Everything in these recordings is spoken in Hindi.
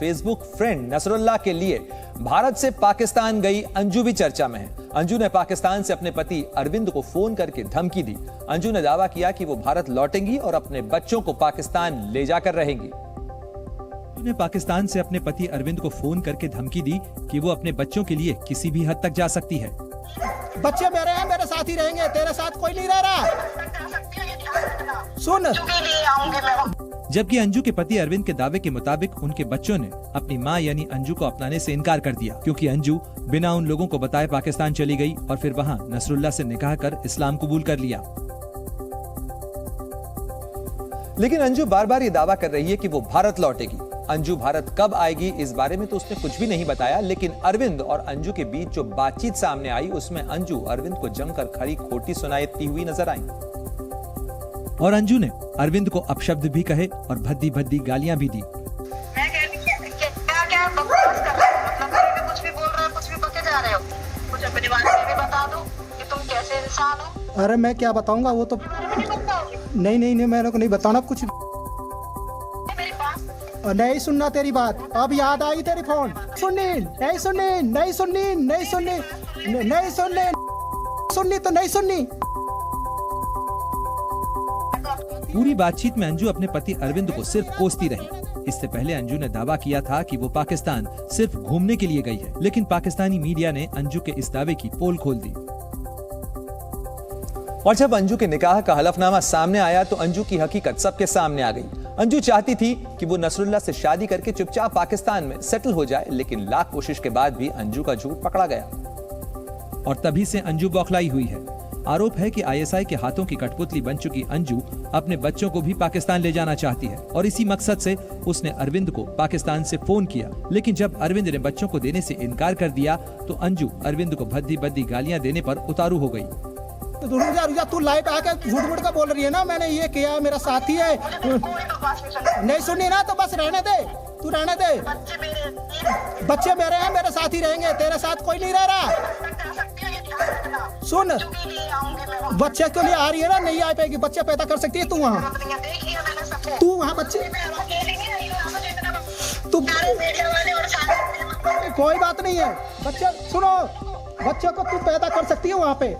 फेसबुक फ्रेंड नसरुल्लाह के लिए भारत से पाकिस्तान गई अंजू भी चर्चा में है। अंजू ने पाकिस्तान से अपने पति अरविंद को फोन करके धमकी दी। अंजू ने दावा किया कि वो भारत लौटेंगी और अपने बच्चों को पाकिस्तान ले जाकर रहेंगी। अंजू ने पाकिस्तान से अपने पति अरविंद को फोन करके धमकी दी कि वो अपने बच्चों के लिए किसी भी हद तक जा सकती है। बच्चे मेरे हैं, मेरे साथ ही रहेंगे, तेरे साथ कोई नहीं रह रहा। सुन, जबकि अंजू के पति अरविंद के दावे के मुताबिक उनके बच्चों ने अपनी मां यानी अंजू को अपनाने से इनकार कर दिया, क्योंकि अंजू बिना उन लोगों को बताए पाकिस्तान चली गई और फिर वहां नसरुल्लाह से निकाह कर इस्लाम कबूल कर लिया। लेकिन अंजू बार बार ये दावा कर रही है कि वो भारत लौटेगी। अंजू भारत कब आएगी इस बारे में तो उसने कुछ भी नहीं बताया, लेकिन अरविंद और अंजू के बीच जो बातचीत सामने आई उसमें अंजू अरविंद को जमकर खरी खोटी सुनाती हुई नजर आई और अंजू ने अरविंद को अपशब्द भी कहे और भद्दी भद्दी गालियां भी दी। मैं क्या बकवास कर रहे हो? मतलब कुछ भी बोल रहे हो, कुछ भी बके जा रहे हो। कुछ अपने बारे में भी बता दो कि तुम कैसे इंसान हो। अरे मैं क्या बताऊंगा, वो तो नहीं मेरे को नहीं बताना कुछ। नहीं सुनना तेरी बात, अब याद आई तेरी फोन। नहीं सुननी। पूरी बातचीत में अंजू अपने पति अरविंद को सिर्फ कोसती रही। इससे पहले अंजू ने दावा किया था कि वो पाकिस्तान सिर्फ घूमने के लिए गई है, लेकिन पाकिस्तानी मीडिया ने अंजू के इस दावे की पोल खोल दी। और जब अंजू के निकाह का हलफनामा सामने आया तो अंजू की हकीकत सबके सामने आ गई। अंजू चाहती थी कि वो नसरुल्लाह से शादी करके चुपचाप पाकिस्तान में सेटल हो जाए, लेकिन लाख कोशिश के बाद भी अंजू का झूठ पकड़ा गया और तभी से अंजू बौखलाई हुई है। आरोप है कि आईएसआई के हाथों की कठपुतली बन चुकी अंजू अपने बच्चों को भी पाकिस्तान ले जाना चाहती है और इसी मकसद से उसने अरविंद को पाकिस्तान से फोन किया, लेकिन जब अरविंद ने बच्चों को देने से इनकार कर दिया तो अंजू अरविंद को भद्दी भद्दी गालियां देने पर उतारू हो गई। रुक तू लाइव आके झूठ का बोल रही है ना, मैंने ये किया, मेरा साथी है। नहीं सुननी ना तो बस रहने दे, तू रहने दे। बच्चे मेरे हैं, मेरे साथ ही रहेंगे, तेरे साथ कोई नहीं रह रहा। सुन, बच्चे क्यों नहीं आ रही है ना, नहीं आ पाएगी, बच्चे पैदा कर सकती है तू वहाँ बच्चे तू कोई बात नहीं है, बच्चे सुनो, बच्चे को तू पैदा कर सकती है वहाँ पे।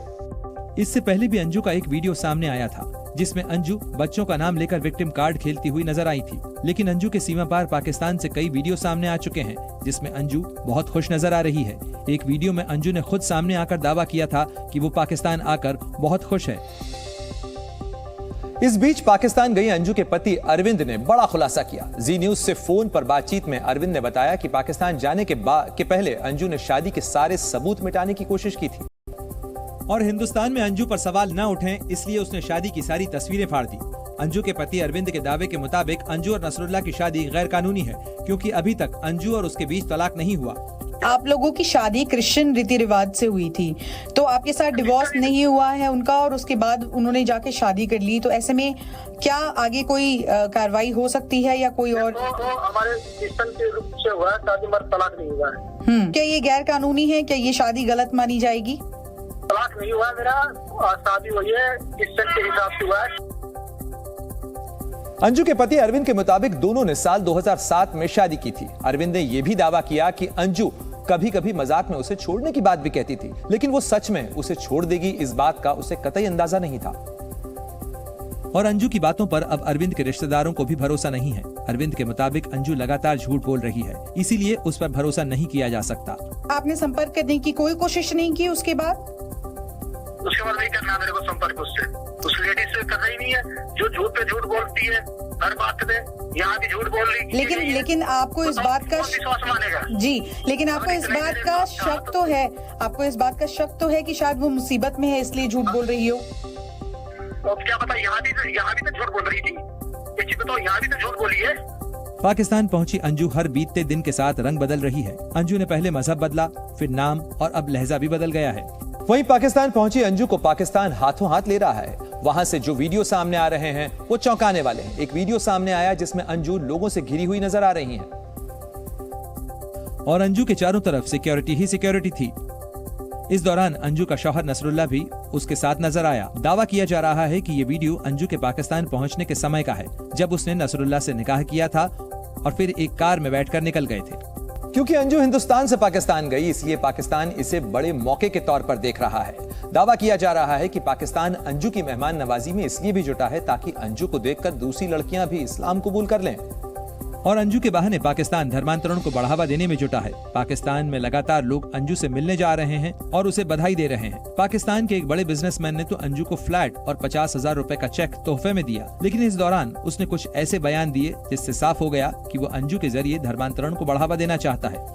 इससे पहले भी अंजू का एक वीडियो सामने आया था जिसमें अंजू बच्चों का नाम लेकर विक्टिम कार्ड खेलती हुई नजर आई थी, लेकिन अंजू के सीमा पार पाकिस्तान से कई वीडियो सामने आ चुके हैं जिसमें अंजू बहुत खुश नजर आ रही है। एक वीडियो में अंजू ने खुद सामने आकर दावा किया था कि वो पाकिस्तान आकर बहुत खुश है। इस बीच पाकिस्तान गई अंजू के पति अरविंद ने बड़ा खुलासा किया। जी न्यूज से फोन पर बातचीत में अरविंद ने बताया कि पाकिस्तान जाने के पहले अंजू ने शादी के सारे सबूत मिटाने की कोशिश की थी और हिंदुस्तान में अंजू पर सवाल न उठें इसलिए उसने शादी की सारी तस्वीरें फाड़ दी। अंजू के पति अरविंद के दावे के मुताबिक अंजू और नसरुल्लाह की शादी गैर कानूनी है, क्योंकि अभी तक अंजू और उसके बीच तलाक नहीं हुआ। आप लोगों की शादी क्रिश्चियन रीति रिवाज से हुई थी, तो आपके साथ डिवोर्स नहीं हुआ है उनका और उसके बाद उन्होंने जाके शादी कर ली, तो ऐसे में क्या आगे कोई कार्रवाई हो सकती है या कोई और? हमारे क्रिश्चियन के रूप से हुआ है शादी, मगर तलाक नहीं हुआ है। क्या ये गैर कानूनी है? क्या ये शादी गलत मानी जाएगी? तलाक नहीं हुआ, मेरा शादी हुई है क्रिश्चियन के हिसाब से हुआ है। अंजू के पति अरविंद के मुताबिक दोनों ने साल 2007 में शादी की थी। अरविंद ने यह भी दावा किया कि अंजू कभी कभी मजाक में उसे छोड़ने की बात भी कहती थी, लेकिन वो सच में उसे छोड़ देगी इस बात का उसे कतई अंदाजा नहीं था। और अंजू की बातों पर अब अरविंद के रिश्तेदारों को भी भरोसा नहीं है। अरविंद के मुताबिक अंजू लगातार झूठ बोल रही है, इसीलिए उस पर भरोसा नहीं किया जा सकता। आपने संपर्क करने की कोई कोशिश नहीं की उसके बाद? उसके बाद नहीं करना मेरे को संपर्क उससे, उस लेडी से करना ही नहीं है जो झूठ पे झूठ बोलती है हर बात में। यहाँ भी झूठ बोल रही लेकिन आपको इस बात का विश्वास मानेगा जी, लेकिन आपको इस बात का शक तो है, आपको इस बात का शक तो है कि शायद वो मुसीबत में है इसलिए झूठ बोल रही हो। तो क्या पता, यहाँ भी तो झूठ बोल रही थी, तो यहाँ भी तो झूठ बोली है। पाकिस्तान पहुंची अंजू हर बीतते दिन के साथ रंग बदल रही है। अंजू ने पहले मजहब बदला, फिर नाम और अब लहजा भी बदल गया है। वहीं पाकिस्तान पहुंची अंजू को पाकिस्तान हाथों हाथ ले रहा है। वहां से जो वीडियो सामने आ रहे हैं वो चौंकाने वाले हैं। एक वीडियो सामने आया जिसमें अंजू लोगों से घिरी हुई नजर आ रही है और अंजू के चारों तरफ सिक्योरिटी ही सिक्योरिटी थी। इस दौरान अंजू का शौहर नसरुल्लाह भी उसके साथ नजर आया। दावा किया जा रहा है कि ये वीडियो अंजू के पाकिस्तान पहुंचने के समय का है, जब उसने नसरुल्लाह से निकाह किया था और फिर एक कार में बैठकर निकल गए थे। क्योंकि अंजू हिंदुस्तान से पाकिस्तान गई, इसलिए पाकिस्तान इसे बड़े मौके के तौर पर देख रहा है। दावा किया जा रहा है कि पाकिस्तान अंजू की मेहमान नवाजी में इसलिए भी जुटा है ताकि अंजू को देखकर दूसरी लड़कियां भी इस्लाम कबूल कर लें। और अंजू के बहाने पाकिस्तान धर्मांतरण को बढ़ावा देने में जुटा है। पाकिस्तान में लगातार लोग अंजू से मिलने जा रहे हैं और उसे बधाई दे रहे हैं। पाकिस्तान के एक बड़े बिजनेसमैन ने तो अंजू को फ्लैट और 50,000 रुपए का चेक तोहफे में दिया, लेकिन इस दौरान उसने कुछ ऐसे बयान दिए जिससे साफ हो गया कि वो अंजू के जरिए धर्मांतरण को बढ़ावा देना चाहता है।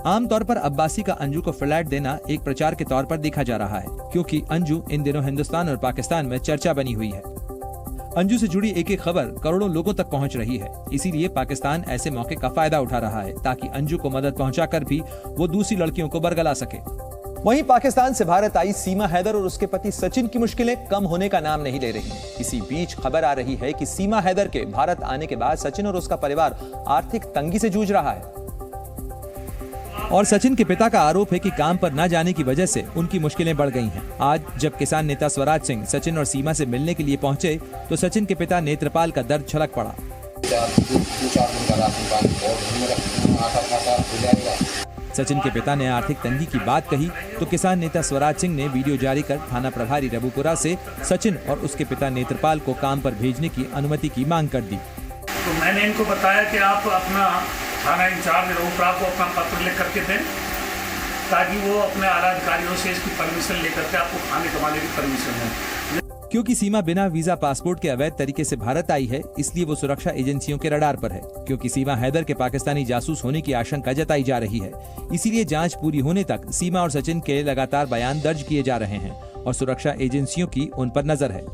आमतौर पर अब्बासी का अंजू को फ्लैट देना एक प्रचार के तौर पर देखा जा रहा है, क्योंकि अंजू इन दिनों हिंदुस्तान और पाकिस्तान में चर्चा बनी हुई है। अंजू से जुड़ी एक एक खबर करोड़ों लोगों तक पहुंच रही है, इसीलिए पाकिस्तान ऐसे मौके का फायदा उठा रहा है ताकि अंजू को मदद पहुंचाकर भी वो दूसरी लड़कियों को बरगला सके। वहीं पाकिस्तान से भारत आई सीमा हैदर और उसके पति सचिन की मुश्किलें कम होने का नाम नहीं ले रही। इसी बीच खबर आ रही है कि सीमा हैदर के भारत आने के बाद सचिन और उसका परिवार आर्थिक तंगी से जूझ रहा है। और सचिन के पिता का आरोप है कि काम पर न जाने की वजह से उनकी मुश्किलें बढ़ गई हैं। आज जब किसान नेता स्वराज सिंह सचिन और सीमा से मिलने के लिए पहुंचे तो सचिन के पिता नेत्रपाल का दर्द छलक पड़ा। सचिन के पिता ने आर्थिक तंगी की बात कही तो किसान नेता स्वराज सिंह ने वीडियो जारी कर थाना प्रभारी रबुपुरा से सचिन और उसके पिता नेत्रपाल को काम पर भेजने की अनुमति की मांग कर दी। तो मैंने इनको बताया कि आप अपना थाना इंचार्ज रबुपुरा को अपना पत्र लिख करके दें ताकि वो अपने आला अधिकारियों से इसकी परमिशन लेकर के आपको खाने कमाने की परमिशन है। क्योंकि सीमा बिना वीजा पासपोर्ट के अवैध तरीके से भारत आई है, इसलिए वो सुरक्षा एजेंसियों के रडार पर है। क्योंकि सीमा हैदर के पाकिस्तानी जासूस होने की आशंका जताई जा रही है, इसीलिए जांच पूरी होने तक सीमा और सचिन के लगातार बयान दर्ज किए जा रहे हैं और सुरक्षा एजेंसियों की उन पर नजर है।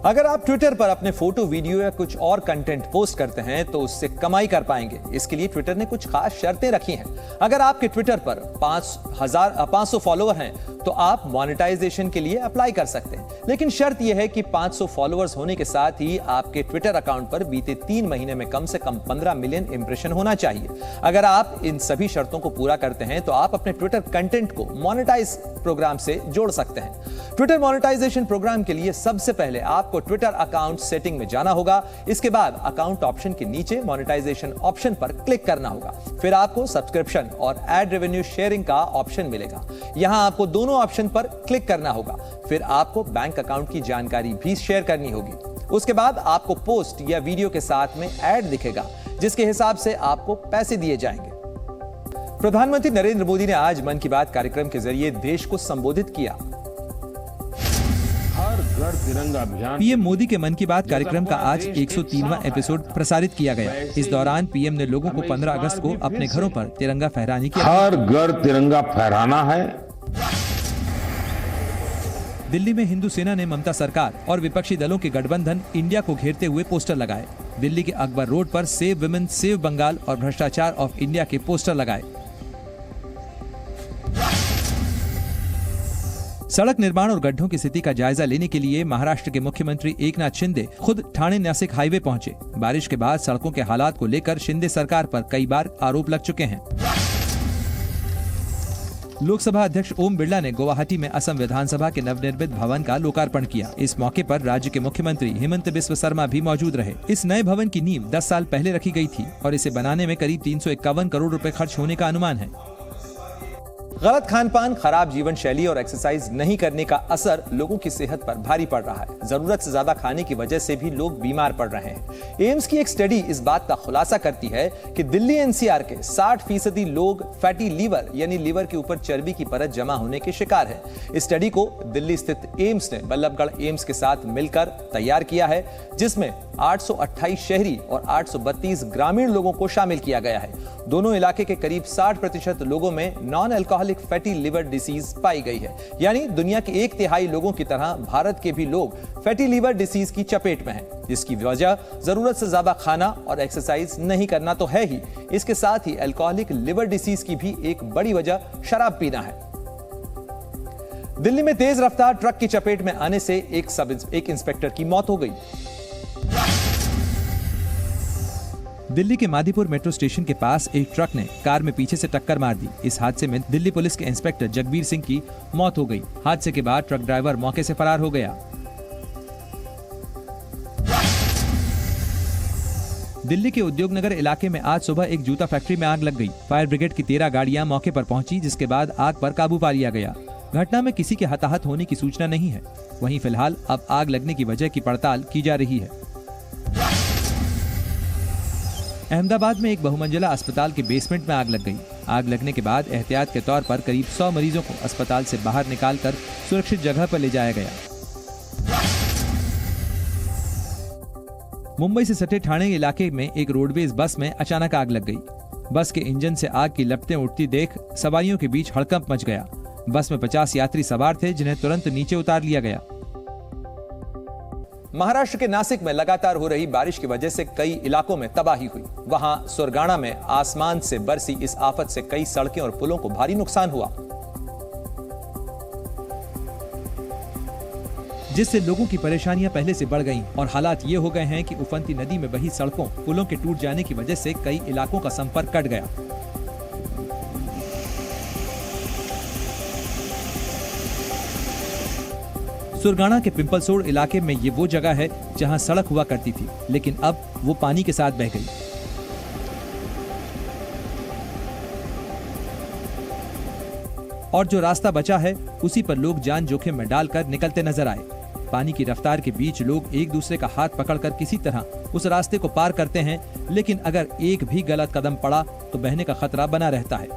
अगर आप ट्विटर पर अपने फोटो, वीडियो या कुछ और कंटेंट पोस्ट करते हैं तो उससे कमाई कर पाएंगे। इसके लिए ट्विटर ने कुछ खास शर्तें रखी हैं। अगर आपके ट्विटर पर 500 फॉलोअर हैं तो आप मोनेटाइजेशन के लिए अप्लाई कर सकते हैं, लेकिन शर्त यह है कि 500 फॉलोअर्स होने के साथ ही आपके ट्विटर अकाउंट पर बीते 3 महीने में कम से कम 15 मिलियन इंप्रेशन होना चाहिए। अगर आप इन सभी शर्तों को पूरा करते हैं तो आप अपने ट्विटर कंटेंट को मोनेटाइज प्रोग्राम से जोड़ सकते हैं। ट्विटर मोनेटाइजेशन प्रोग्राम के लिए सबसे पहले आपको ट्विटर अकाउंट सेटिंग में जाना होगा। इसके बाद अकाउंट ऑप्शन के नीचे मोनेटाइजेशन ऑप्शन पर क्लिक करना होगा। फिर आपको सब्सक्रिप्शन और एड रेवेन्यू शेयरिंग का ऑप्शन मिलेगा। यहां आपको दोनों ऑप्शन पर क्लिक करना होगा। फिर आपको बैंक अकाउंट की जानकारी भी शेयर करनी होगी। उसके बाद आपको पोस्ट या वीडियो के साथ में एड दिखेगा, जिसके हिसाब से आपको पैसे दिए जाएंगे। प्रधानमंत्री नरेंद्र मोदी ने आज मन की बात कार्यक्रम के जरिए देश को संबोधित किया। पीएम मोदी के मन की बात कार्यक्रम का आज 103वां एपिसोड प्रसारित किया गया। इस दौरान पीएम ने लोगों को 15 अगस्त को अपने घरों पर तिरंगा फहराने की हर घर तिरंगा फहराना है। दिल्ली में हिंदू सेना ने ममता सरकार और विपक्षी दलों के गठबंधन इंडिया को घेरते हुए पोस्टर लगाए। दिल्ली के अकबर रोड पर सेव विमेन, सेव बंगाल और भ्रष्टाचार ऑफ इंडिया के पोस्टर लगाए। सड़क निर्माण और गड्ढों की स्थिति का जायजा लेने के लिए महाराष्ट्र के मुख्यमंत्री एकनाथ शिंदे खुद ठाणे नासिक हाईवे पहुंचे। बारिश के बाद सड़कों के हालात को लेकर शिंदे सरकार पर कई बार आरोप लग चुके हैं। लोकसभा अध्यक्ष ओम बिरला ने गुवाहाटी में असम विधानसभा के नवनिर्मित भवन का लोकार्पण किया। इस मौके पर राज्य के मुख्यमंत्री हिमंत बिस्व शर्मा भी मौजूद रहे। इस नए भवन की नींव 10 साल पहले रखी गई थी और इसे बनाने में करीब 351 करोड़ रुपए खर्च होने का अनुमान है। गलत खान-पान, खराब जीवन शैली और एक्सरसाइज नहीं करने का असर लोगों की सेहत पर भारी पड़ रहा है। जरूरत से ज्यादा खाने की वजह से भी लोग बीमार पड़ रहे हैं। एम्स की एक स्टडी इस बात का खुलासा करती है कि दिल्ली एनसीआर के 60% लोग फैटी लीवर यानी लीवर के ऊपर चर्बी की परत जमा होने के शिकार हैं। इस स्टडी को दिल्ली स्थित एम्स ने बल्लभगढ़ एम्स के साथ मिलकर तैयार किया है, जिसमें 828 शहरी और 832 ग्रामीण लोगों को शामिल किया गया है। दोनों इलाके के करीब 60% लोगों में non alcoholic fatty liver disease पाई गई है। यानी दुनिया के 1/3 लोगों की तरह भारत के भी लोग फैटी लिवर डिसीज की चपेट में हैं, जिसकी वजह जरूरत से ज्यादा खाना और एक्सरसाइज नहीं करना तो है ही, इसके साथ ही अल्कोहलिक लिवर डिसीज की भी एक बड़ी वजह शराब पीना है। दिल्ली में तेज रफ्तार ट्रक की चपेट में आने से एक इंस्पेक्टर की मौत हो गई। दिल्ली के मादीपुर मेट्रो स्टेशन के पास एक ट्रक ने कार में पीछे से टक्कर मार दी। इस हादसे में दिल्ली पुलिस के इंस्पेक्टर जगबीर सिंह की मौत हो गई। हादसे के बाद ट्रक ड्राइवर मौके से फरार हो गया। दिल्ली के उद्योग नगर इलाके में आज सुबह एक जूता फैक्ट्री में आग लग गई। फायर ब्रिगेड की 13 गाड़ियां मौके पर पहुंची, जिसके बाद आग पर काबू पा लिया गया। घटना में किसी के हताहत होने की सूचना नहीं है। वहीं फिलहाल अब आग लगने की वजह की पड़ताल की जा रही है। अहमदाबाद में एक बहुमंजिला अस्पताल के बेसमेंट में आग लग गई। आग लगने के बाद एहतियात के तौर पर करीब 100 मरीजों को अस्पताल से बाहर निकालकर सुरक्षित जगह पर ले जाया गया। मुंबई से सटे ठाणे इलाके में एक रोडवेज बस में अचानक आग लग गई। बस के इंजन से आग की लपटें उठती देख सवारियों के बीच हड़कंप मच गया। बस में 50 यात्री सवार थे, जिन्हें तुरंत नीचे उतार लिया गया। महाराष्ट्र के नासिक में लगातार हो रही बारिश की वजह से कई इलाकों में तबाही हुई। वहां सुरगाणा में आसमान से बरसी इस आफत से कई सड़कें और पुलों को भारी नुकसान हुआ, जिससे लोगों की परेशानियां पहले से बढ़ गईं और हालात ये हो गए हैं कि उफनती नदी में बही सड़कों, पुलों के टूट जाने की वजह से कई इलाकों का संपर्क कट गया। सुरगाणा के पिंपलसोड़ इलाके में ये वो जगह है जहां सड़क हुआ करती थी, लेकिन अब वो पानी के साथ बह गई। और जो रास्ता बचा है उसी पर लोग जान जोखिम में डालकर निकलते नजर आए। पानी की रफ्तार के बीच लोग एक दूसरे का हाथ पकड़कर किसी तरह उस रास्ते को पार करते हैं, लेकिन अगर एक भी गलत कदम पड़ा तो बहने का खतरा बना रहता है।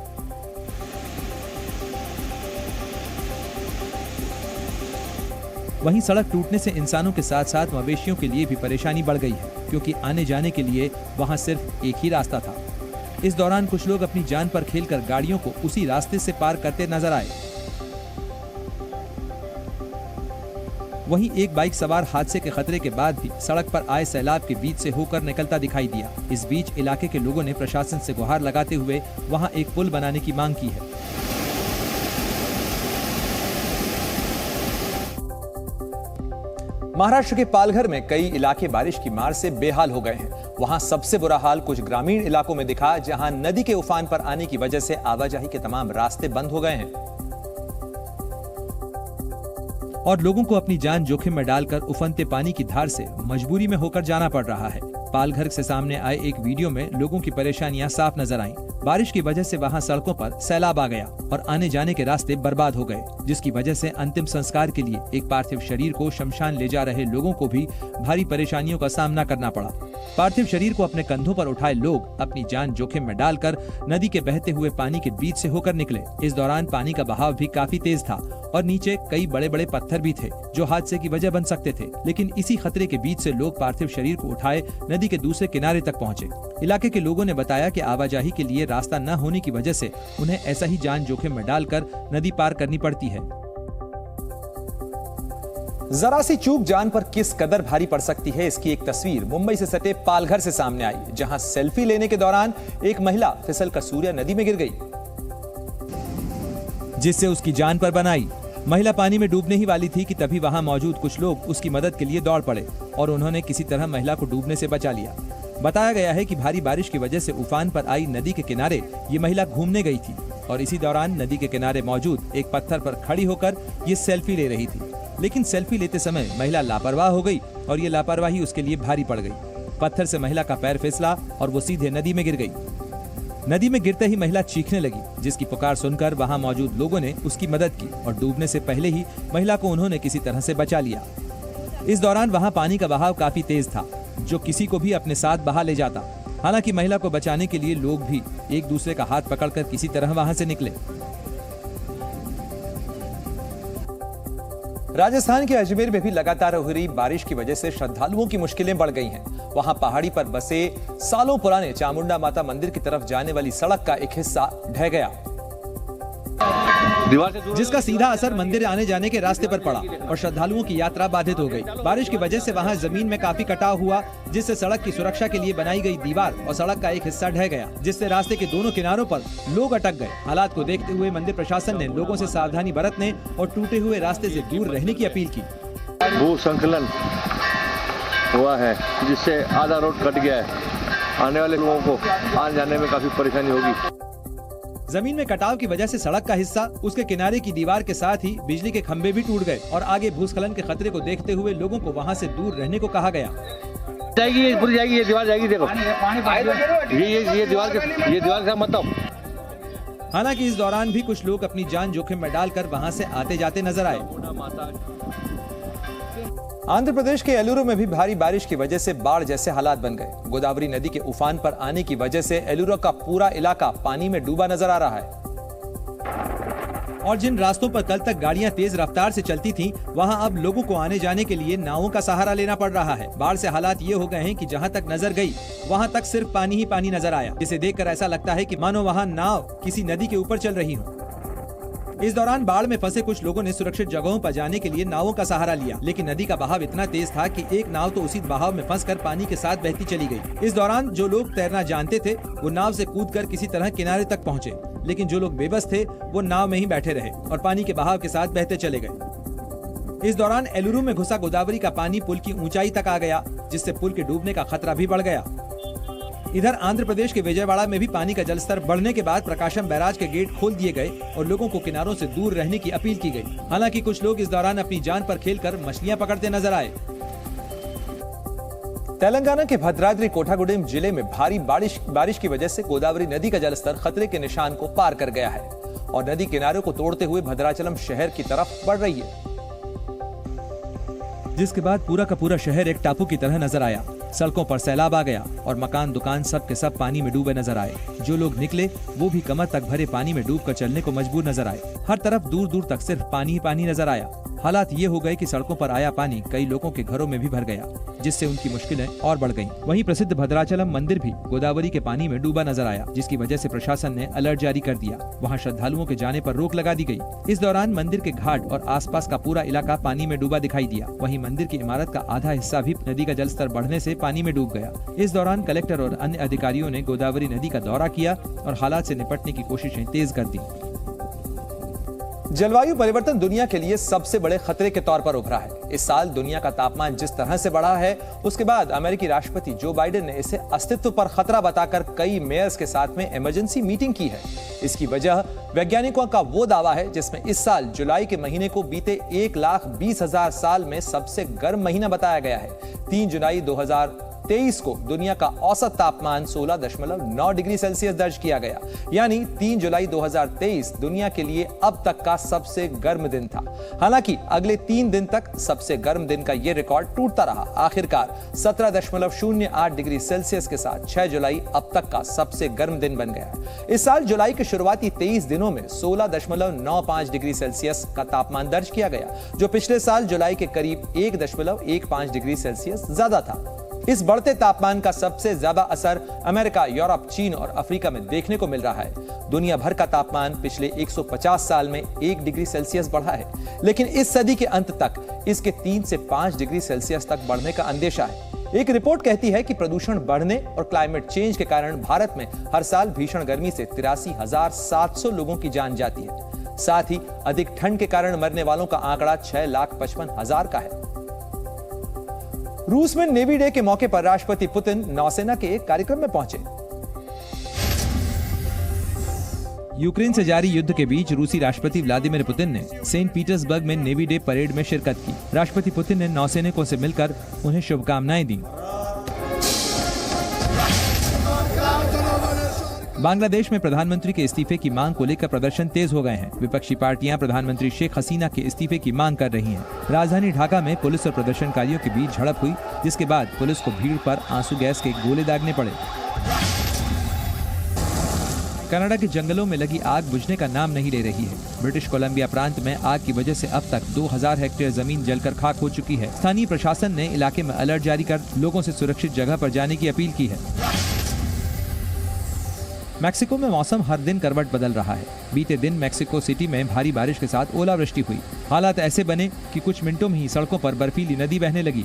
वहीं सड़क टूटने से इंसानों के साथ साथ मवेशियों के लिए भी परेशानी बढ़ गई है, क्योंकि आने जाने के लिए वहां सिर्फ एक ही रास्ता था। इस दौरान कुछ लोग अपनी जान पर खेलकर गाड़ियों को उसी रास्ते से पार करते नजर आए। वहीं एक बाइक सवार हादसे के खतरे के बाद भी सड़क पर आए सैलाब के बीच से होकर निकलता दिखाई दिया। इस बीच इलाके के लोगों ने प्रशासन से गुहार लगाते हुए वहां एक पुल बनाने की मांग की है। महाराष्ट्र के पालघर में कई इलाके बारिश की मार से बेहाल हो गए हैं। वहां सबसे बुरा हाल कुछ ग्रामीण इलाकों में दिखा, जहां नदी के उफान पर आने की वजह से आवाजाही के तमाम रास्ते बंद हो गए हैं और लोगों को अपनी जान जोखिम में डालकर उफनते पानी की धार से मजबूरी में होकर जाना पड़ रहा है। पालघर से सामने आए एक वीडियो में लोगों की परेशानियां साफ नजर आईं। बारिश की वजह से वहां सड़कों पर सैलाब आ गया और आने जाने के रास्ते बर्बाद हो गए, जिसकी वजह से अंतिम संस्कार के लिए एक पार्थिव शरीर को शमशान ले जा रहे लोगों को भी भारी परेशानियों का सामना करना पड़ा। पार्थिव शरीर को अपने कंधों पर उठाए लोग अपनी जान जोखिम में डालकर नदी के बहते हुए पानी के बीच से होकर निकले। इस दौरान पानी का बहाव भी काफी तेज था और नीचे कई बड़े बड़े पत्थर भी थे जो हादसे की वजह बन सकते थे, लेकिन इसी खतरे के बीच से लोग पार्थिव शरीर को उठाए नदी के दूसरे किनारे तक पहुंचे। इलाके के लोगों ने बताया कि आवाजाही के लिए रास्ता न होने की वजह से उन्हें ऐसा ही जान जोखिम में डालकर नदी पार करनी पड़ती है। जरा सी चूक जान पर किस कदर भारी पड़ सकती है, इसकी एक तस्वीर मुंबई से सटे पालघर से सामने आई, जहां सेल्फी लेने के दौरान एक महिला फिसलकर सूर्या नदी में गिर गई, जिससे उसकी जान पर बन आई। महिला पानी में डूबने ही वाली थी कि तभी वहां मौजूद कुछ लोग उसकी मदद के लिए दौड़ पड़े और उन्होंने किसी तरह महिला को डूबने से बचा लिया। बताया गया है कि भारी बारिश की वजह से उफान पर आई नदी के किनारे ये महिला घूमने गई थी और इसी दौरान नदी के किनारे मौजूद एक पत्थर पर खड़ी होकर ये सेल्फी ले रही थी, लेकिन सेल्फी लेते समय महिला लापरवाह हो गई और ये लापरवाही उसके लिए भारी पड़ गई। पत्थर से महिला का पैर फिसला और वो सीधे नदी में गिर गई। नदी में गिरते ही महिला चीखने लगी, जिसकी पुकार सुनकर वहां मौजूद लोगों ने उसकी मदद की और डूबने से पहले ही महिला को उन्होंने किसी तरह से बचा लिया। इस दौरान वहां पानी का बहाव काफी तेज था, जो किसी को भी अपने साथ बहा ले जाता। हालांकि महिला को बचाने के लिए लोग भी एक दूसरे का हाथ पकड़कर किसी तरह वहां से निकले। राजस्थान के अजमेर में भी लगातार हो रही बारिश की वजह से श्रद्धालुओं की मुश्किलें बढ़ गई हैं। वहां पहाड़ी पर बसे सालों पुराने चामुंडा माता मंदिर की तरफ जाने वाली सड़क का एक हिस्सा ढह गया, जिसका सीधा असर मंदिर आने जाने के रास्ते पर पड़ा और श्रद्धालुओं की यात्रा बाधित हो गई। बारिश की वजह से वहां जमीन में काफी कटाव हुआ, जिससे सड़क की सुरक्षा के लिए बनाई गई दीवार और सड़क का एक हिस्सा ढह गया, जिससे रास्ते के दोनों किनारों पर लोग अटक गए। हालात को देखते हुए मंदिर प्रशासन ने लोगों से सावधानी बरतने और टूटे हुए रास्ते से दूर रहने की अपील की। भू संकलन हुआ है, जिससे आधा रोड कट गया है। आने वाले लोगों को आने जाने में काफी परेशानी होगी। जमीन में कटाव की वजह से सड़क का हिस्सा, उसके किनारे की दीवार के साथ ही बिजली के खंभे भी टूट गए और आगे भूस्खलन के खतरे को देखते हुए लोगों को वहां से दूर रहने को कहा गया। जाएगी, ये पूरी जाएगी, ये दीवार जाएगी। देखो ये दीवार के साथ मत आओ। हालांकि इस दौरान भी कुछ लोग अपनी जान जोखिम में डालकर वहां से आते जाते नजर आए। आंध्र प्रदेश के एलुरु में भी भारी बारिश की वजह से बाढ़ जैसे हालात बन गए। गोदावरी नदी के उफान पर आने की वजह से एलुरु का पूरा इलाका पानी में डूबा नजर आ रहा है और जिन रास्तों पर कल तक गाड़ियां तेज रफ्तार से चलती थीं, वहां अब लोगों को आने जाने के लिए नावों का सहारा लेना पड़ रहा है। बाढ़ से हालात ये हो गए हैं कि जहां तक नजर गई वहां तक सिर्फ पानी ही पानी नजर आया, जिसे देखकर ऐसा लगता है कि मानो वहां नाव किसी नदी के ऊपर चल रही हो। इस दौरान बाढ़ में फंसे कुछ लोगों ने सुरक्षित जगहों पर जाने के लिए नावों का सहारा लिया, लेकिन नदी का बहाव इतना तेज था कि एक नाव तो उसी बहाव में फंसकर पानी के साथ बहती चली गई। इस दौरान जो लोग तैरना जानते थे वो नाव से कूदकर किसी तरह किनारे तक पहुंचे, लेकिन जो लोग बेबस थे वो नाव में ही बैठे रहे और पानी के बहाव के साथ बहते चले गए। इस दौरान एलुरु में घुसा गोदावरी का पानी पुल की ऊंचाई तक आ गया, जिससे पुल के डूबने का खतरा भी बढ़ गया। इधर आंध्र प्रदेश के विजयवाड़ा में भी पानी का जलस्तर बढ़ने के बाद प्रकाशम बैराज के गेट खोल दिए गए और लोगों को किनारों से दूर रहने की अपील की गई। हालांकि कुछ लोग इस दौरान अपनी जान पर खेलकर मछलियां पकड़ते नजर आए। तेलंगाना के भद्राद्री कोठागुडेम जिले में भारी बारिश की वजह से गोदावरी नदी का जलस्तर खतरे के निशान को पार कर गया है और नदी किनारों को तोड़ते हुए भद्राचलम शहर की तरफ बढ़ रही है, जिसके बाद पूरा का पूरा शहर एक टापू की तरह नजर आया। सड़कों पर सैलाब आ गया और मकान दुकान सब के सब पानी में डूबे नजर आए। जो लोग निकले वो भी कमर तक भरे पानी में डूबकर चलने को मजबूर नजर आए। हर तरफ दूर दूर तक सिर्फ पानी ही पानी नजर आया। हालात ये हो गए कि सड़कों पर आया पानी कई लोगों के घरों में भी भर गया, जिससे उनकी मुश्किलें और बढ़ गईं। वहीं प्रसिद्ध भद्राचलम मंदिर भी गोदावरी के पानी में डूबा नजर आया, जिसकी वजह से प्रशासन ने अलर्ट जारी कर दिया। वहां श्रद्धालुओं के जाने पर रोक लगा दी गई। इस दौरान मंदिर के घाट और आसपास का पूरा इलाका पानी में डूबा दिखाई दिया। वहीं मंदिर की इमारत का आधा हिस्सा भी नदी का जलस्तर बढ़ने से पानी में डूब गया। इस दौरान कलेक्टर और अन्य अधिकारियों ने गोदावरी नदी का दौरा किया और हालात से निपटने की कोशिशें तेज कर दी। जलवायु परिवर्तन दुनिया के लिए सबसे बड़े खतरे के तौर पर उभरा है। इस साल दुनिया का तापमान जिस तरह से बढ़ा है, उसके बाद अमेरिकी राष्ट्रपति जो बाइडेन ने इसे अस्तित्व पर खतरा बताकर कई मेयर्स के साथ में इमरजेंसी मीटिंग की है। इसकी वजह वैज्ञानिकों का वो दावा है जिसमें इस साल जुलाई के महीने को बीते 1,20,000 साल में सबसे गर्म महीना बताया गया है। 3 जुलाई 2023 को दुनिया का औसत तापमान 16.9 डिग्री सेल्सियस दर्ज किया गया, यानी 3 जुलाई 2023 दुनिया के लिए अब तक का सबसे गर्म दिन था। हालांकि अगले 3 दिन तक सबसे गर्म दिन का यह रिकॉर्ड टूटता रहा। आखिरकार 17.08 डिग्री सेल्सियस के साथ 6 जुलाई अब तक का सबसे गर्म दिन बन गया। इस साल जुलाई के शुरुआती 23 दिनों में 16.95 डिग्री सेल्सियस का तापमान दर्ज किया गया, जो पिछले साल जुलाई के करीब 1.15 डिग्री सेल्सियस ज्यादा था। इस बढ़ते तापमान का सबसे ज्यादा असर अमेरिका, यूरोप, चीन और अफ्रीका में देखने को मिल रहा है। दुनिया भर का तापमान पिछले 150 साल में 1 डिग्री सेल्सियस बढ़ा है, लेकिन इस सदी के अंत तक इसके 3 से 5 डिग्री सेल्सियस तक बढ़ने का अंदेशा है। एक रिपोर्ट कहती है कि प्रदूषण बढ़ने और क्लाइमेट चेंज के कारण भारत में हर साल भीषण गर्मी से 83,700 लोगों की जान जाती है। साथ ही अधिक ठंड के कारण मरने वालों का आंकड़ा 6,55,000 का है। रूस में नेवी डे के मौके पर राष्ट्रपति पुतिन नौसेना के एक कार्यक्रम में पहुंचे। यूक्रेन से जारी युद्ध के बीच रूसी राष्ट्रपति व्लादिमीर पुतिन ने सेंट पीटर्सबर्ग में नेवी डे परेड में शिरकत की। राष्ट्रपति पुतिन ने नौसैनिकों से मिलकर उन्हें शुभकामनाएं दी। बांग्लादेश में प्रधानमंत्री के इस्तीफे की मांग को लेकर प्रदर्शन तेज हो गए हैं। विपक्षी पार्टियां प्रधानमंत्री शेख हसीना के इस्तीफे की मांग कर रही हैं। राजधानी ढाका में पुलिस और प्रदर्शनकारियों के बीच झड़प हुई, जिसके बाद पुलिस को भीड़ पर आंसू गैस के गोले दागने पड़े। कनाडा के जंगलों में लगी आग बुझने का नाम नहीं ले रही है। ब्रिटिश कोलंबिया प्रांत में आग की वजह से अब तक 2000 हेक्टेयर जमीन जलकर खाक हो चुकी है। स्थानीय प्रशासन ने इलाके में अलर्ट जारी कर लोगों से सुरक्षित जगह पर जाने की अपील की है। मैक्सिको में मौसम हर दिन करवट बदल रहा है। बीते दिन मैक्सिको सिटी में भारी बारिश के साथ ओलावृष्टि हुई। हालात ऐसे बने कि कुछ मिनटों में ही सड़कों पर बर्फीली नदी बहने लगी।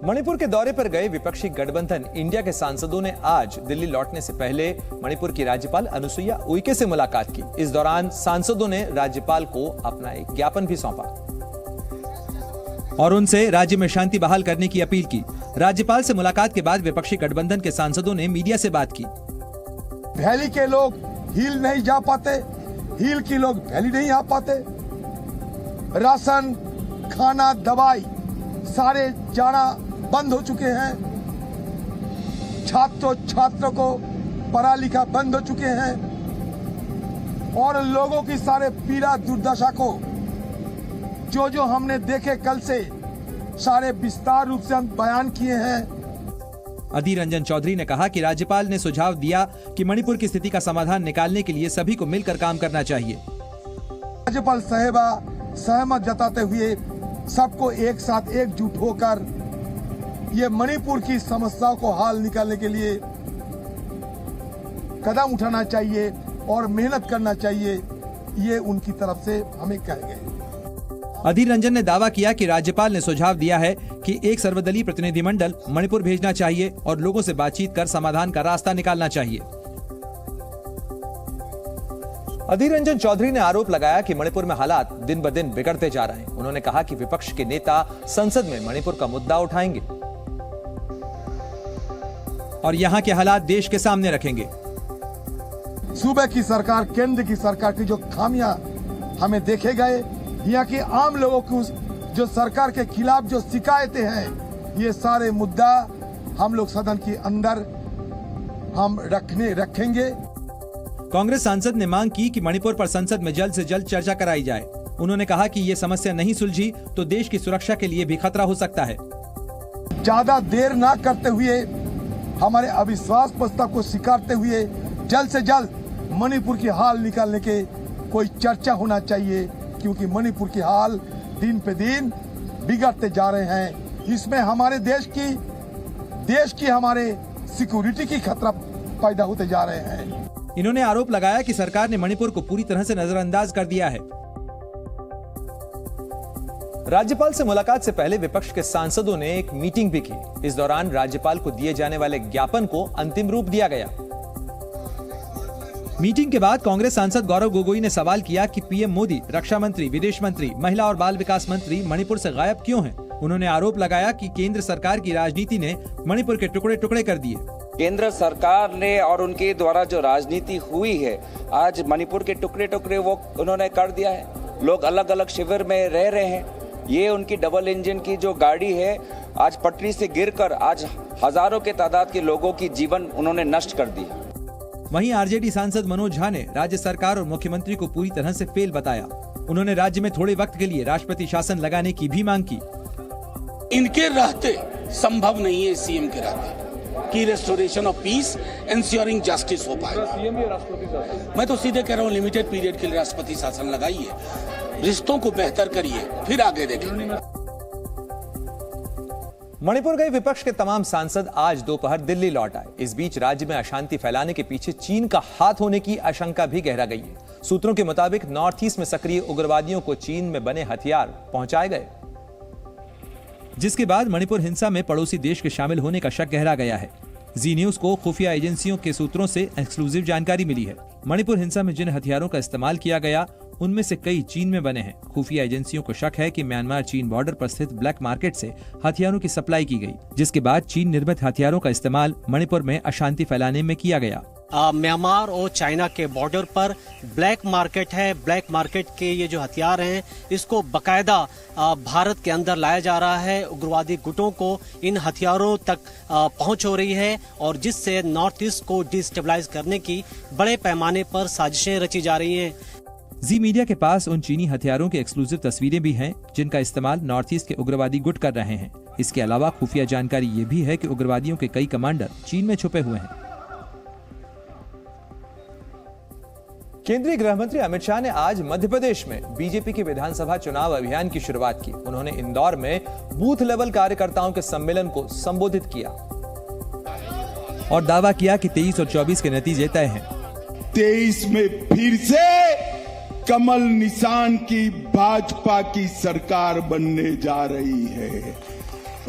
मणिपुर के दौरे पर गए विपक्षी गठबंधन इंडिया के सांसदों ने आज दिल्ली लौटने से पहले मणिपुर की राज्यपाल अनुसुईया उइके से मुलाकात की। इस दौरान सांसदों ने राज्यपाल को अपना एक ज्ञापन भी सौंपा और उनसे राज्य में शांति बहाल करने की अपील की। राज्यपाल से मुलाकात के बाद विपक्षी गठबंधन के सांसदों ने मीडिया से बात की। वैली के लोग हिल नहीं जा पाते, हिल के लोग वैली नहीं आ पाते। राशन, खाना, दवाई सारे जाना बंद हो चुके हैं, छात्रों को पढ़ा लिखा बंद हो चुके हैं और लोगों की सारे पीड़ा दुर्दशा को जो हमने देखे कल से सारे विस्तार रूप से हम बयान किए हैं। अधीर रंजन चौधरी ने कहा कि राज्यपाल ने सुझाव दिया कि मणिपुर की स्थिति का समाधान निकालने के लिए सभी को मिलकर काम करना चाहिए। राज्यपाल साहिबा सहमत जताते हुए सबको एक साथ एकजुट होकर ये मणिपुर की समस्याओं को हल निकालने के लिए कदम उठाना चाहिए और मेहनत करना चाहिए, ये उनकी तरफ से हमें कहे गए। अधीर रंजन ने दावा किया कि राज्यपाल ने सुझाव दिया है कि एक सर्वदलीय प्रतिनिधिमंडल मणिपुर भेजना चाहिए और लोगों से बातचीत कर समाधान का रास्ता निकालना चाहिए। अधीर रंजन चौधरी ने आरोप लगाया कि मणिपुर में हालात दिन ब दिन बिगड़ते जा रहे हैं। उन्होंने कहा कि विपक्ष के नेता संसद में मणिपुर का मुद्दा उठाएंगे और यहाँ के हालात देश के सामने रखेंगे। सूबे की सरकार, केंद्र की सरकार की जो खामियां हमें देखे गए, यहाँ के आम लोगों की जो सरकार के खिलाफ जो शिकायतें हैं, ये सारे मुद्दा हम लोग सदन के अंदर हम रखेंगे। कांग्रेस सांसद ने मांग की कि मणिपुर पर संसद में जल्द से जल्द चर्चा कराई जाए। उन्होंने कहा कि ये समस्या नहीं सुलझी तो देश की सुरक्षा के लिए भी खतरा हो सकता है। ज्यादा देर ना करते हुए, हमारे अविश्वास प्रस्ताव को स्वीकारते हुए जल्द से जल्द मणिपुर की हाल निकालने के कोई चर्चा होना चाहिए, क्योंकि मणिपुर की हाल दिन पे दिन बिगड़ते जा रहे हैं। इसमें हमारे देश की हमारे सिक्योरिटी की खतरा पैदा होते जा रहे हैं। इन्होंने आरोप लगाया कि सरकार ने मणिपुर को पूरी तरह से नजरअंदाज कर दिया है। राज्यपाल से मुलाकात से पहले विपक्ष के सांसदों ने एक मीटिंग भी की। इस दौरान राज्यपाल को दिए जाने वाले ज्ञापन को अंतिम रूप दिया गया। मीटिंग के बाद कांग्रेस सांसद गौरव गोगोई ने सवाल किया कि पीएम मोदी, रक्षा मंत्री, विदेश मंत्री, महिला और बाल विकास मंत्री मणिपुर से गायब क्यों हैं? उन्होंने आरोप लगाया कि केंद्र सरकार की राजनीति ने मणिपुर के टुकड़े टुकड़े कर दिए। केंद्र सरकार ने और उनके द्वारा जो राजनीति हुई है, आज मणिपुर के टुकड़े टुकड़े वो उन्होंने कर दिया है। लोग अलग अलग शिविर में रह रहे हैं। ये उनकी डबल इंजन की जो गाड़ी है, आज पटरी से गिरकर आज हजारों के तादाद के लोगों की जीवन उन्होंने नष्ट कर दी। वहीं आरजेडी सांसद मनोज झा ने राज्य सरकार और मुख्यमंत्री को पूरी तरह से फेल बताया। उन्होंने राज्य में थोड़े वक्त के लिए राष्ट्रपति शासन लगाने की भी मांग की। इनके रहते संभव नहीं है, सीएम के रहते, कि restoration of peace, ensuring justice हो पाए। मैं तो सीधे कह रहा हूँ, लिमिटेड पीरियड के लिए राष्ट्रपति शासन लगाइए, रिश्तों को बेहतर करिए, फिर आगे देखेंगे। मणिपुर गए विपक्ष के तमाम सांसद आज दोपहर दिल्ली लौट आए। इस बीच राज्य में अशांति फैलाने के पीछे चीन का हाथ होने की आशंका भी गहरा गई है। सूत्रों के मुताबिक नॉर्थ ईस्ट में सक्रिय उग्रवादियों को चीन में बने हथियार पहुंचाए गए, जिसके बाद मणिपुर हिंसा में पड़ोसी देश के शामिल होने का शक गहरा गया है। जी न्यूज को खुफिया एजेंसियों के सूत्रों से एक्सक्लूसिव जानकारी मिली है। मणिपुर हिंसा में जिन हथियारों का इस्तेमाल किया गया, उनमें से कई चीन में बने हैं। खुफिया एजेंसियों को शक है कि म्यांमार चीन बॉर्डर पर स्थित ब्लैक मार्केट से हथियारों की सप्लाई की गई, जिसके बाद चीन निर्मित हथियारों का इस्तेमाल मणिपुर में अशांति फैलाने में किया गया। म्यांमार और चाइना के बॉर्डर पर ब्लैक मार्केट है। ब्लैक मार्केट के ये जो हथियार हैं, इसको बकायदा भारत के अंदर लाया जा रहा है। उग्रवादी गुटों को इन हथियारों तक पहुंच हो रही है और जिससे नॉर्थ ईस्ट को डिस्टेबलाइज करने की बड़े पैमाने पर साजिशें रची जा रही हैं। जी मीडिया के पास उन चीनी हथियारों की एक्सक्लूसिव तस्वीरें भी हैं, जिनका इस्तेमाल नॉर्थ ईस्ट के उग्रवादी गुट कर रहे हैं। इसके अलावा खुफिया जानकारी ये भी है कि उग्रवादियों के कई कमांडर चीन में छुपे हुए हैं। केंद्रीय गृह मंत्री अमित शाह ने आज मध्य प्रदेश में बीजेपी के विधानसभा चुनाव अभियान की शुरुआत की। उन्होंने इंदौर में बूथ लेवल कार्यकर्ताओं के सम्मेलन को संबोधित किया और दावा किया कि 23 और 24 के नतीजे तय हैं। 23 में फिर से कमल निशान की भाजपा की सरकार बनने जा रही है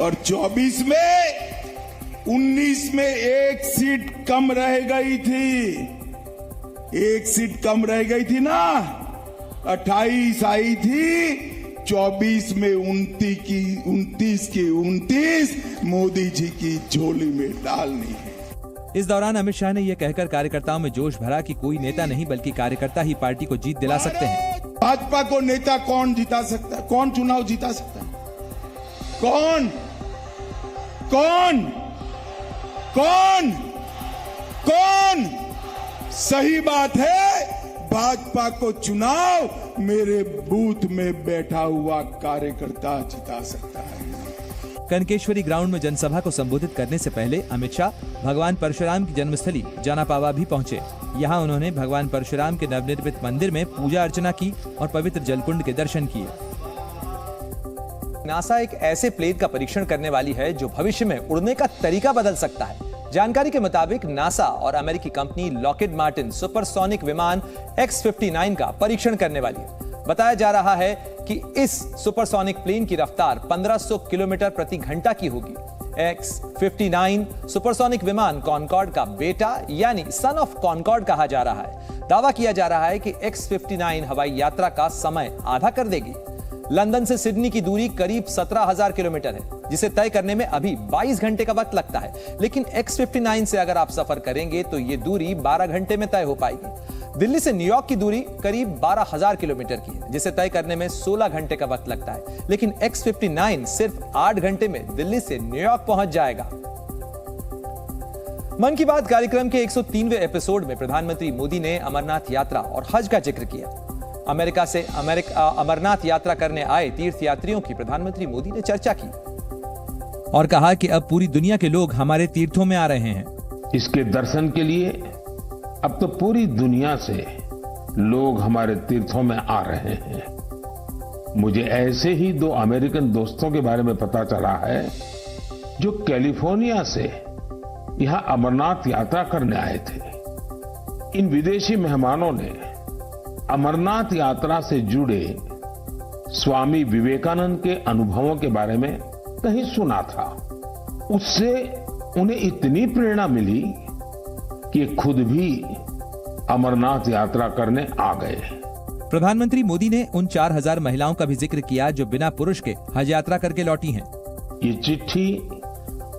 और 24 में 19 में एक सीट कम रह गई थी। एक सीट कम रह गई थी ना, 28 आई थी, 24 में 29 की 29 मोदी जी की झोली में डालनी है। इस दौरान अमित शाह ने यह कहकर कार्यकर्ताओं में जोश भरा कि कोई नेता नहीं बल्कि कार्यकर्ता ही पार्टी को जीत दिला सकते हैं। भाजपा को नेता कौन जिता सकता है? कौन चुनाव जिता सकता है? कौन? कौन कौन कौन सही बात है, भाजपा को चुनाव मेरे बूथ में बैठा हुआ कार्यकर्ता जिता सकता है। कनकेश्वरी ग्राउंड में जनसभा को संबोधित करने से पहले अमित शाह भगवान परशुराम की जन्मस्थली जानापावा भी पहुंचे। यहां उन्होंने भगवान परशुराम के नवनिर्मित मंदिर में पूजा अर्चना की और पवित्र जलकुंड के दर्शन किए। नासा एक ऐसे प्लेन का परीक्षण करने वाली है जो भविष्य में उड़ने का तरीका बदल सकता है। जानकारी के मुताबिक नासा और अमेरिकी कंपनी लॉकहीड मार्टिन सुपरसोनिक विमान X-59 का परीक्षण करने वाली है। बताया जा रहा है कि इस सुपरसोनिक प्लेन की रफ्तार 1500 किलोमीटर प्रति घंटा की होगी। X-59 सुपरसोनिक विमान कॉनकॉर्ड का बेटा यानी सन ऑफ कॉनकॉर्ड कहा जा रहा है। दावा किया जा रहा है कि X-59 हवाई यात्रा का समय आधा कर देगी। लंदन से सिडनी की दूरी करीब 17,000 किलोमीटर है, जिसे तय करने में अभी 22 घंटे का वक्त लगता है। लेकिन X-59 से अगर आप सफर करेंगे तो यह दूरी 12 घंटे में तय हो पाएगी। दिल्ली से न्यूयॉर्क की दूरी करीब 12,000 किलोमीटर की है, जिसे तय करने में 16 घंटे का वक्त लगता है। लेकिन X-59 सिर्फ 8 घंटे में दिल्ली से न्यूयॉर्क पहुंच जाएगा। मन की बात कार्यक्रम के 103वें एपिसोड में प्रधानमंत्री मोदी ने अमरनाथ यात्रा और हज का जिक्र किया। अमेरिका से अमरनाथ यात्रा करने आए तीर्थयात्रियों की प्रधानमंत्री मोदी ने चर्चा की और कहा कि अब पूरी दुनिया के लोग हमारे तीर्थों में आ रहे हैं। इसके दर्शन के लिए अब तो पूरी दुनिया से लोग हमारे तीर्थों में आ रहे हैं। मुझे ऐसे ही 2 अमेरिकन दोस्तों के बारे में पता चला है जो कैलिफोर्निया से यहां अमरनाथ यात्रा करने आए थे। इन विदेशी मेहमानों ने अमरनाथ यात्रा से जुड़े स्वामी विवेकानंद के अनुभवों के बारे में कहीं सुना था। उससे उन्हें इतनी प्रेरणा मिली कि खुद भी अमरनाथ यात्रा करने आ गए। प्रधानमंत्री मोदी ने उन 4,000 महिलाओं का भी जिक्र किया जो बिना पुरुष के हज यात्रा करके लौटी हैं। ये चिट्ठी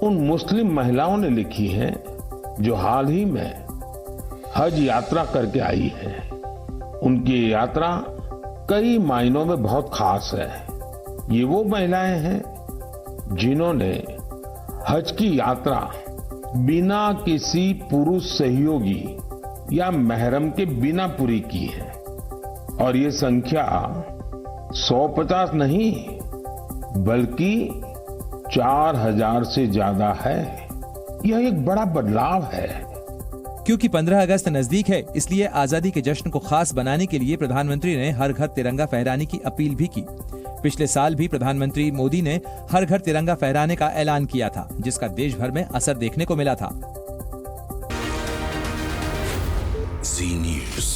उन मुस्लिम महिलाओं ने लिखी है जो हाल ही में हज यात्रा करके आई है। उनकी यात्रा कई मायनों में बहुत खास है। ये वो महिलाएं हैं जिन्होंने हज की यात्रा बिना किसी पुरुष सहयोगी या महरम के बिना पूरी की है और ये संख्या 150 नहीं बल्कि 4,000 से ज्यादा है। यह एक बड़ा बदलाव है। क्योंकि 15 अगस्त नजदीक है, इसलिए आजादी के जश्न को खास बनाने के लिए प्रधानमंत्री ने हर घर तिरंगा फहराने की अपील भी की। पिछले साल भी प्रधानमंत्री मोदी ने हर घर तिरंगा फहराने का ऐलान किया था, जिसका देश भर में असर देखने को मिला था। Zee News।